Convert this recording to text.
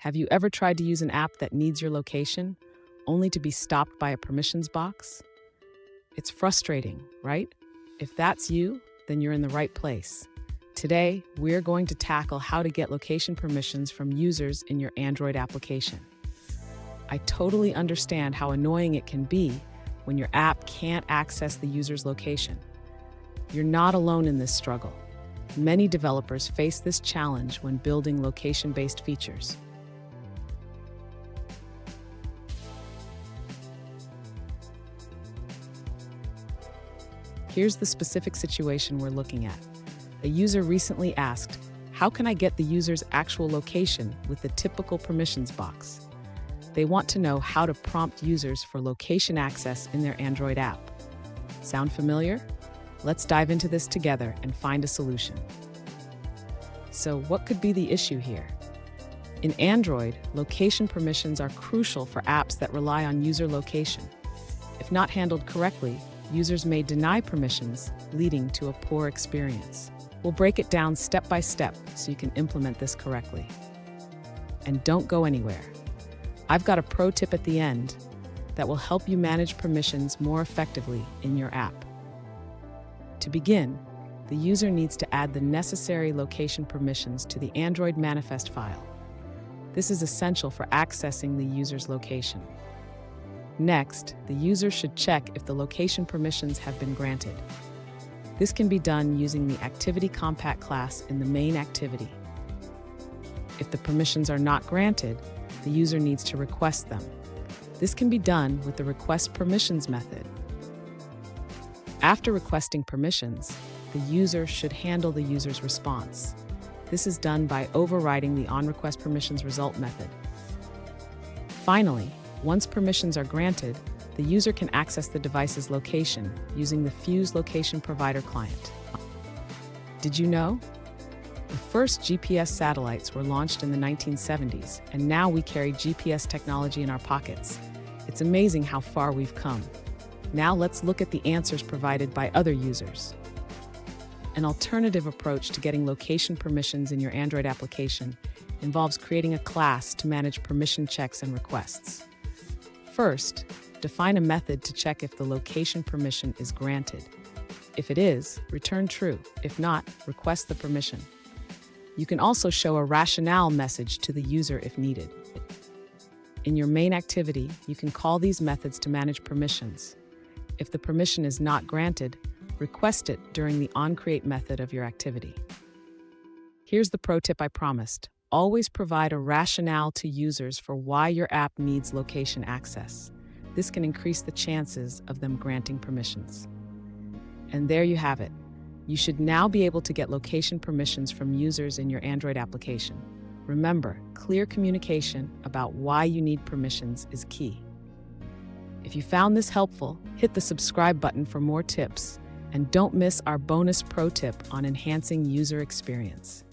Have you ever tried to use an app that needs your location, only to be stopped by a permissions box? It's frustrating, right? If that's you, then you're in the right place. Today, we're going to tackle how to get location permissions from users in your Android application. I totally understand how annoying it can be when your app can't access the user's location. You're not alone in this struggle. Many developers face this challenge when building location-based features. Here's the specific situation we're looking at. A user recently asked, "How can I get the user's actual location with the typical permissions box?" They want to know how to prompt users for location access in their Android app. Sound familiar? Let's dive into this together and find a solution. So, what could be the issue here? In Android, location permissions are crucial for apps that rely on user location. If not handled correctly, users may deny permissions, leading to a poor experience. We'll break it down step by step so you can implement this correctly. And don't go anywhere. I've got a pro tip at the end that will help you manage permissions more effectively in your app. To begin, the user needs to add the necessary location permissions to the Android manifest file. This is essential for accessing the user's location. Next, the user should check if the location permissions have been granted. This can be done using the Activity Compact class in the main activity. If the permissions are not granted, the user needs to request them. This can be done with the Request Permissions method. After requesting permissions, the user should handle the user's response. This is done by overriding the onRequestPermissions result method. Finally, once permissions are granted, the user can access the device's location using the Fuse Location Provider client. Did you know? The first GPS satellites were launched in the 1970s, and now we carry GPS technology in our pockets. It's amazing how far we've come. Now let's look at the answers provided by other users. An alternative approach to getting location permissions in your Android application involves creating a class to manage permission checks and requests. First, define a method to check if the location permission is granted. If it is, return true. If not, request the permission. You can also show a rationale message to the user if needed. In your main activity, you can call these methods to manage permissions. If the permission is not granted, request it during the onCreate method of your activity. Here's the pro tip I promised. Always provide a rationale to users for why your app needs location access. This can increase the chances of them granting permissions. And there you have it. You should now be able to get location permissions from users in your Android application. Remember, clear communication about why you need permissions is key. If you found this helpful, hit the subscribe button for more tips, and don't miss our bonus pro tip on enhancing user experience.